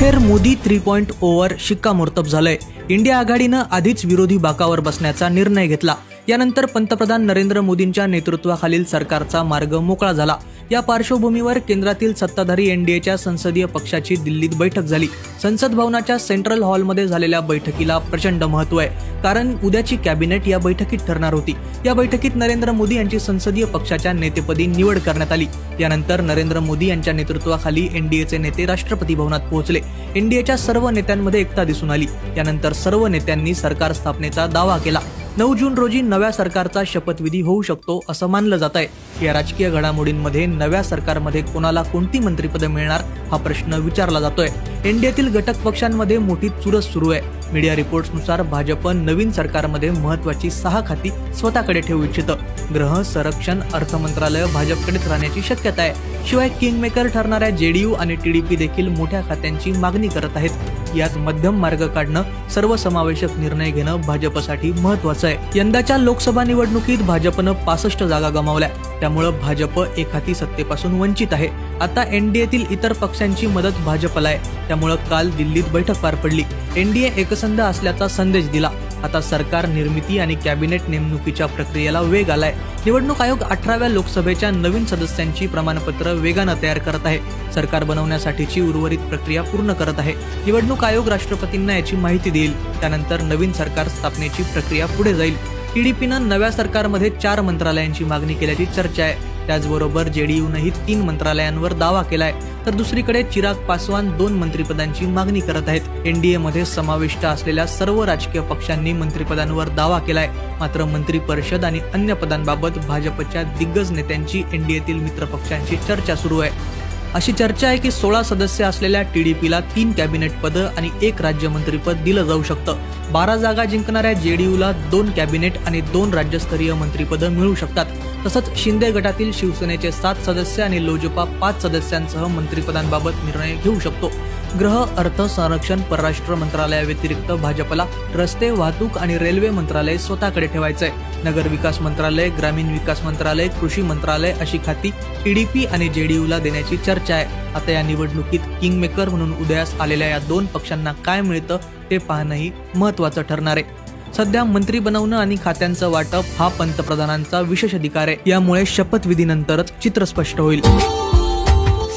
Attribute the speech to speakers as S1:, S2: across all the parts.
S1: अखेर मोदी 3.0 वर शिक्कामोर्तब झालंय। इंडिया आघाडीनं आधीच विरोधी बाकावर बसण्याचा निर्णय घेतला। यानंतर पंतप्रधान नरेंद्र मोदींच्या नेतृत्वाखालील सरकारचा मार्ग मोकळा झाला। या पार्श्वभूमीवर केंद्रातील सत्ताधारी एनडीएच्या संसदीय पक्षाची दिल्लीत बैठक झाली। संसद भवनाच्या सेंट्रल हॉलमध्ये झालेल्या बैठकीला प्रचंड महत्त्व आहे, कारण उद्याची कॅबिनेट या बैठकीत ठरणार होती। या बैठकीत नरेंद्र मोदी यांची संसदीय पक्षाच्या नेतेपदी निवड करण्यात आली। यानंतर नरेंद्र मोदी यांच्या नेतृत्वाखाली एनडीएचे नेते राष्ट्रपती भवनात पोहोचले। एनडीएच्या सर्व नेत्यांमध्ये एकता दिसून आली। यानंतर सर्व नेत्यांनी सरकार स्थापनेचा दावा केला। 9 जून रोजी नव्या सरकारचा शपथविधी होऊ शकतो असं मानलं जात आहे। या राजकीय घडामोडींमध्ये नव्या सरकारमध्ये कोणाला कोणती मंत्रिपदे मिळणार हा प्रश्न विचारला जातोय। एनडीएतील घटक पक्षांमध्ये मोठी चुरस सुरू आहे। मीडिया रिपोर्ट्सनुसार भाजप नवीन सरकारमध्ये महत्त्वाची 6 खाती स्वतःकडे ठेवू इच्छितं। गृह, संरक्षण, अर्थ मंत्रालय भाजपकडेच राहण्याची शक्यता आहे। शिवाय किंगमेकर ठरणाऱ्या जेडीयू आणि टीडीपी देखील मोठ्या खात्यांची मागणी करत आहेत। यात मध्यम मार्ग काढणं, सर्वसमावेशक निर्णय घेणं भाजपसाठी महत्त्वाचं आहे। यंदाच्या लोकसभा निवडणुकीत भाजपनं 65 जागा गमावल्या, त्यामुळे भाजप एकाती सत्तेपासून वंचित आहे। आता एनडीएतील इतर पक्षांची मदत भाजपला आहे, त्यामुळे काल दिल्लीत बैठक पार पडली। एनडीए एकसंध असल्याचा संदेश दिला। आता सरकार निर्मिती आणि कॅबिनेट नेमणुकीच्या प्रक्रियेला वेग आलाय। निवडणूक आयोग 18व्या लोकसभेच्या नवीन सदस्यांची प्रमाणपत्र वेगानं तयार करत आहे। सरकार बनवण्यासाठीची उर्वरित प्रक्रिया पूर्ण करत आहे। निवडणूक आयोग राष्ट्रपतींना याची माहिती देईल। त्यानंतर नवीन सरकार स्थापनेची प्रक्रिया पुढे जाईल। टीडीपीनं नव्या सरकारमध्ये 4 मंत्रालयांची मागणी केल्याची चर्चा आहे। त्याचबरोबर जेडीयूनंही 3 मंत्रालयांवर दावा केलाय, तर दुसरीकडे चिराग पासवान 2 मंत्रिपदांची मागणी करत आहेत। एनडीएमध्ये समाविष्ट असलेल्या सर्व राजकीय पक्षांनी मंत्रिपदांवर दावा केलाय, मात्र मंत्रिपरिषद आणि अन्य पदांबाबत भाजपच्या दिग्गज नेत्यांची एनडीएतील मित्रपक्षांशी चर्चा सुरू आहे। अशी चर्चा आहे की 16 सदस्य असलेल्या टीडीपीला 3 कॅबिनेट पदं आणि 1 राज्यमंत्रीपद दिलं जाऊ शकतं। 12 जागा जिंकणाऱ्या जेडीयूला 2 कॅबिनेट आणि 2 राज्यस्तरीय मंत्रिपदं मिळू शकतात। तसंच शिंदे गटातील शिवसेनेचे 7 सदस्य आणि लोजपा 5 सदस्यांसह मंत्रिपदांबाबत निर्णय घेऊ शकतो। गृह, अर्थ, संरक्षण, परराष्ट्र मंत्रालयाव्यतिरिक्त भाजपला रस्ते, वाहतूक आणि रेल्वे मंत्रालय स्वतःकडे ठेवायचंय। नगर विकास मंत्रालय, ग्रामीण विकास मंत्रालय, कृषी मंत्रालय अशी खाती टीडीपी आणि जेडीयूला देण्याची चर्चा आहे। आता या निवडणुकीत किंगमेकर म्हणून उदयास आलेल्या या 2 पक्षांना काय मिळतं ते पाहणंही महत्त्वाचं ठरणार आहे। सध्या मंत्री बनवणं आणि खात्यांचं वाटप हा पंतप्रधानांचा विशेष अधिकार आहे। यामुळे शपथविधीनंतरच चित्र स्पष्ट होईल।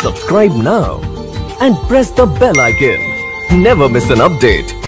S2: Subscribe now and press the bell icon. Never miss an update.